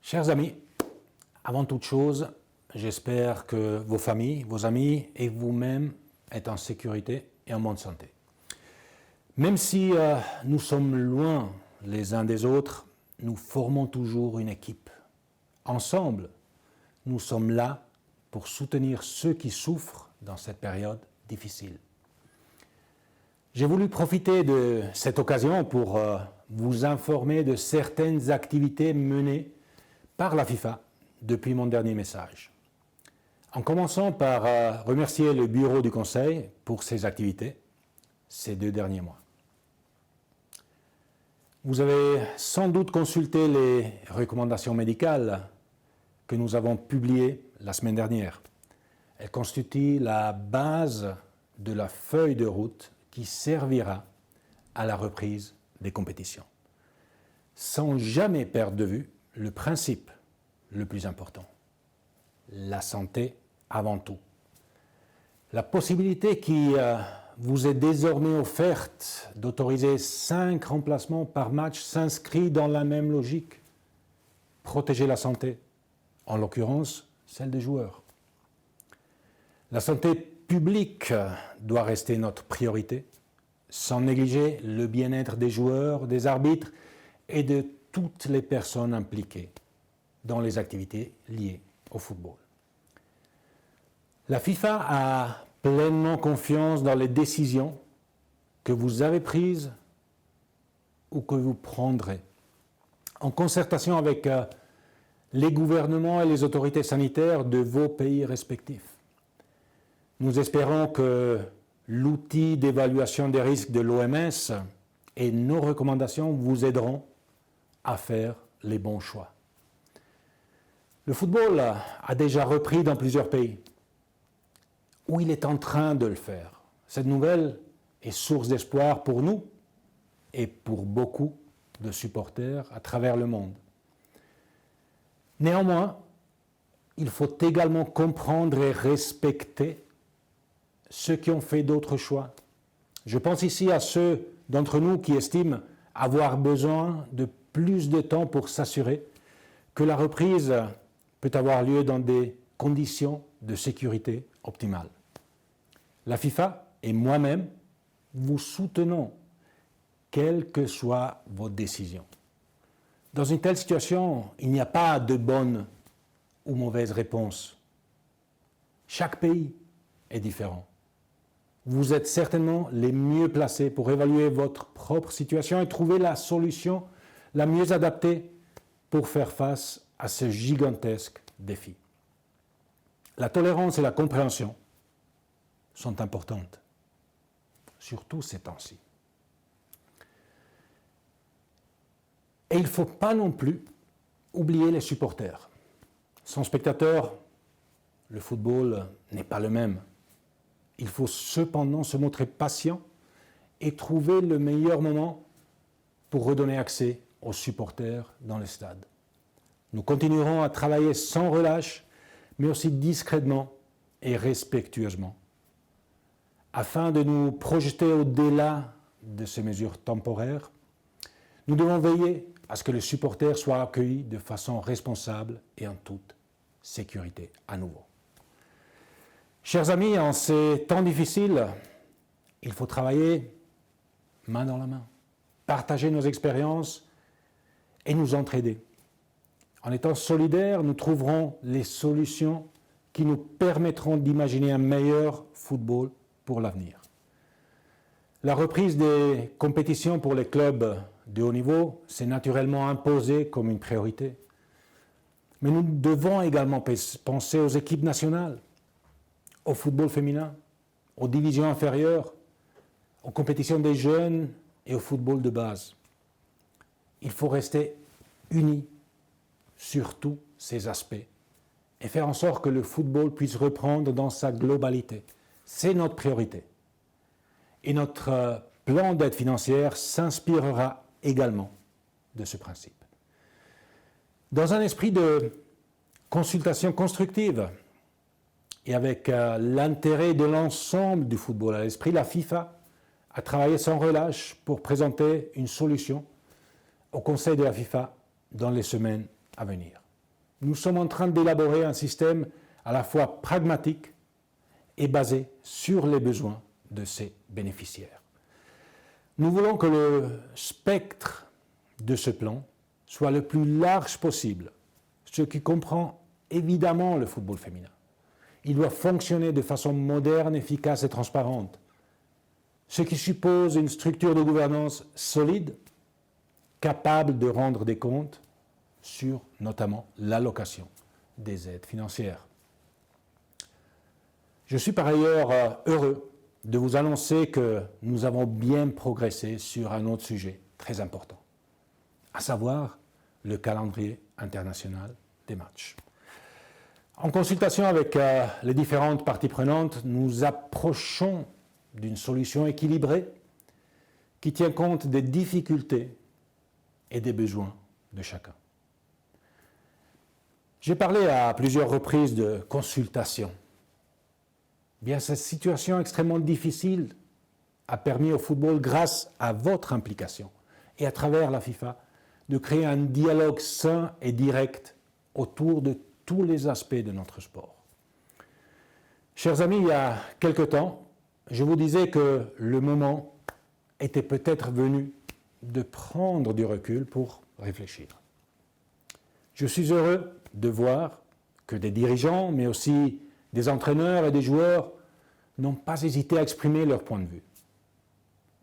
Chers amis, avant toute chose, j'espère que vos familles, vos amis et vous-même êtes en sécurité et en bonne santé. Même si nous sommes loin les uns des autres, nous formons toujours une équipe. Ensemble, nous sommes là pour soutenir ceux qui souffrent dans cette période difficile. J'ai voulu profiter de cette occasion pour vous informer de certaines activités menées par la FIFA depuis mon dernier message. En commençant par remercier le bureau du Conseil pour ses activités ces 2 derniers mois. Vous avez sans doute consulté les recommandations médicales que nous avons publiées la semaine dernière. Elles constituent la base de la feuille de route qui servira à la reprise des compétitions, sans jamais perdre de vue le principe le plus important, la santé avant tout. La possibilité qui vous est désormais offerte d'autoriser 5 remplacements par match s'inscrit dans la même logique. Protéger la santé, en l'occurrence celle des joueurs. La santé publique doit rester notre priorité, sans négliger le bien-être des joueurs, des arbitres et de toutes les personnes impliquées dans les activités liées au football. La FIFA a pleinement confiance dans les décisions que vous avez prises ou que vous prendrez, en concertation avec les gouvernements et les autorités sanitaires de vos pays respectifs. Nous espérons que l'outil d'évaluation des risques de l'OMS et nos recommandations vous aideront à faire les bons choix. Le football a déjà repris dans plusieurs pays, où il est en train de le faire. Cette nouvelle est source d'espoir pour nous et pour beaucoup de supporters à travers le monde. Néanmoins, il faut également comprendre et respecter ceux qui ont fait d'autres choix. Je pense ici à ceux d'entre nous qui estiment avoir besoin de plus de temps pour s'assurer que la reprise peut avoir lieu dans des conditions de sécurité optimales. La FIFA et moi-même vous soutenons, quelle que soit votre décision. Dans une telle situation, il n'y a pas de bonne ou mauvaise réponse. Chaque pays est différent. Vous êtes certainement les mieux placés pour évaluer votre propre situation et trouver la solution la mieux adaptée pour faire face à ce gigantesque défi. La tolérance et la compréhension sont importantes, surtout ces temps-ci. Et il ne faut pas non plus oublier les supporters. Sans spectateurs, le football n'est pas le même. Il faut cependant se montrer patient et trouver le meilleur moment pour redonner accès aux supporters dans les stades. Nous continuerons à travailler sans relâche, mais aussi discrètement et respectueusement, afin de nous projeter au-delà de ces mesures temporaires. Nous devons veiller à ce que les supporters soient accueillis de façon responsable et en toute sécurité à nouveau. Chers amis, en ces temps difficiles, il faut travailler main dans la main, partager nos expériences et nous entraider. En étant solidaires, nous trouverons les solutions qui nous permettront d'imaginer un meilleur football pour l'avenir. La reprise des compétitions pour les clubs de haut niveau s'est naturellement imposée comme une priorité. Mais nous devons également penser aux équipes nationales, au football féminin, aux divisions inférieures, aux compétitions des jeunes et au football de base. Il faut rester unis sur tous ces aspects et faire en sorte que le football puisse reprendre dans sa globalité. C'est notre priorité. Et notre plan d'aide financière s'inspirera également de ce principe. Dans un esprit de consultation constructive et avec l'intérêt de l'ensemble du football à l'esprit, la FIFA a travaillé sans relâche pour présenter une solution au Conseil de la FIFA dans les semaines à venir. nous sommes en train d'élaborer un système à la fois pragmatique et basé sur les besoins de ses bénéficiaires. Nous voulons que le spectre de ce plan soit le plus large possible, ce qui comprend évidemment le football féminin. Il doit fonctionner de façon moderne, efficace et transparente, ce qui suppose une structure de gouvernance solide, capable de rendre des comptes sur notamment l'allocation des aides financières. Je suis par ailleurs heureux de vous annoncer que nous avons bien progressé sur un autre sujet très important, à savoir le calendrier international des matchs. En consultation avec les différentes parties prenantes, nous approchons d'une solution équilibrée qui tient compte des difficultés et des besoins de chacun. J'ai parlé à plusieurs reprises de consultation. Bien, cette situation extrêmement difficile a permis au football, grâce à votre implication et à travers la FIFA, de créer un dialogue sain et direct autour de tous les aspects de notre sport. Chers amis, il y a quelque temps, je vous disais que le moment était peut-être venu de prendre du recul pour réfléchir. Je suis heureux de voir que des dirigeants, mais aussi des entraîneurs et des joueurs n'ont pas hésité à exprimer leur point de vue.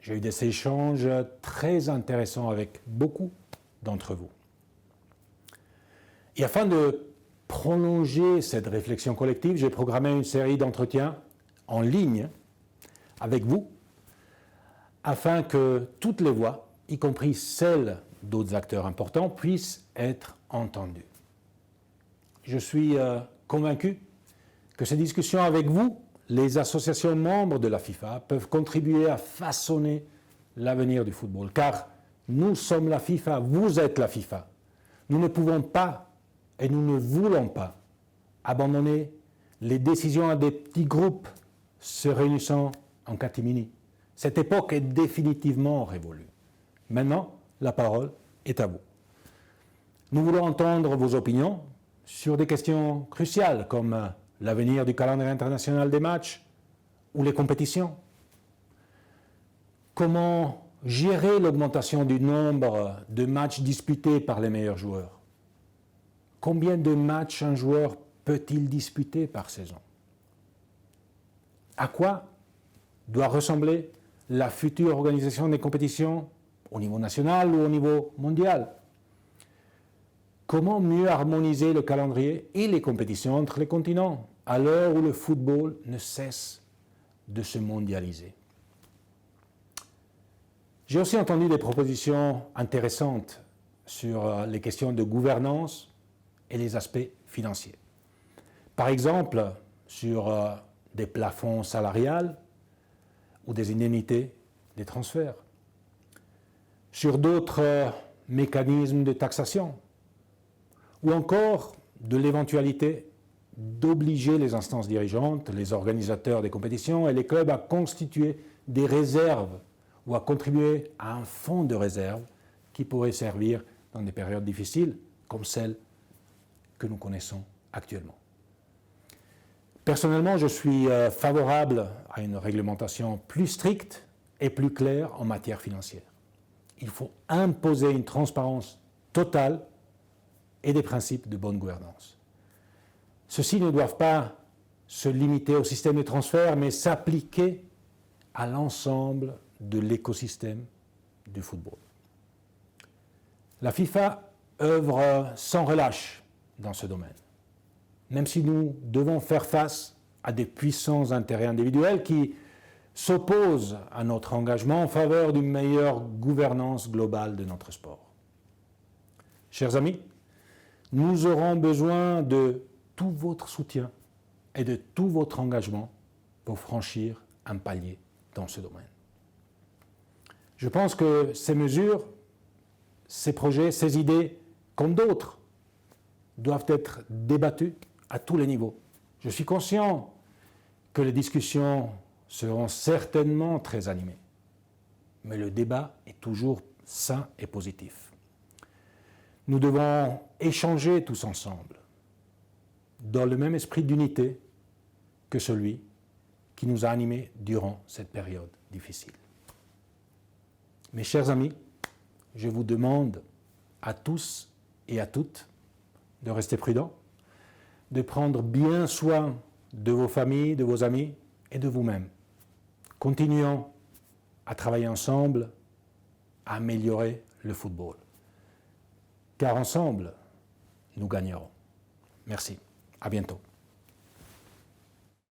J'ai eu des échanges très intéressants avec beaucoup d'entre vous. Et afin de prolonger cette réflexion collective, j'ai programmé une série d'entretiens en ligne avec vous, afin que toutes les voix, y compris celles d'autres acteurs importants, puissent être entendues. Je suis convaincu que ces discussions avec vous, les associations membres de la FIFA, peuvent contribuer à façonner l'avenir du football, car nous sommes la FIFA, vous êtes la FIFA. Nous ne pouvons pas et nous ne voulons pas abandonner les décisions à des petits groupes se réunissant en catimini. Cette époque est définitivement révolue. Maintenant, la parole est à vous. Nous voulons entendre vos opinions sur des questions cruciales comme l'avenir du calendrier international des matchs ou les compétitions. Comment gérer l'augmentation du nombre de matchs disputés par les meilleurs joueurs? Combien de matchs un joueur peut-il disputer par saison? À quoi doit ressembler la future organisation des compétitions au niveau national ou au niveau mondial? Comment mieux harmoniser le calendrier et les compétitions entre les continents à l'heure où le football ne cesse de se mondialiser? J'ai aussi entendu des propositions intéressantes sur les questions de gouvernance et les aspects financiers. Par exemple, sur des plafonds salariales ou des indemnités des transferts, sur d'autres mécanismes de taxation, ou encore de l'éventualité d'obliger les instances dirigeantes, les organisateurs des compétitions et les clubs à constituer des réserves ou à contribuer à un fonds de réserve qui pourrait servir dans des périodes difficiles comme celle que nous connaissons actuellement. Personnellement, je suis favorable à une réglementation plus stricte et plus claire en matière financière. Il faut imposer une transparence totale et des principes de bonne gouvernance. Ceux-ci ne doivent pas se limiter au système de transfert, mais s'appliquer à l'ensemble de l'écosystème du football. La FIFA œuvre sans relâche dans ce domaine, même si nous devons faire face à des puissants intérêts individuels qui s'opposent à notre engagement en faveur d'une meilleure gouvernance globale de notre sport. Chers amis, nous aurons besoin de tout votre soutien et de tout votre engagement pour franchir un palier dans ce domaine. Je pense que ces mesures, ces projets, ces idées, comme d'autres, doivent être débattues à tous les niveaux. Je suis conscient que les discussions seront certainement très animées, mais le débat est toujours sain et positif. Nous devons échanger tous ensemble, dans le même esprit d'unité que celui qui nous a animés durant cette période difficile. Mes chers amis, je vous demande à tous et à toutes de rester prudents, de prendre bien soin de vos familles, de vos amis et de vous-même. Continuons à travailler ensemble, à améliorer le football. Car ensemble, nous gagnerons. Merci. À bientôt.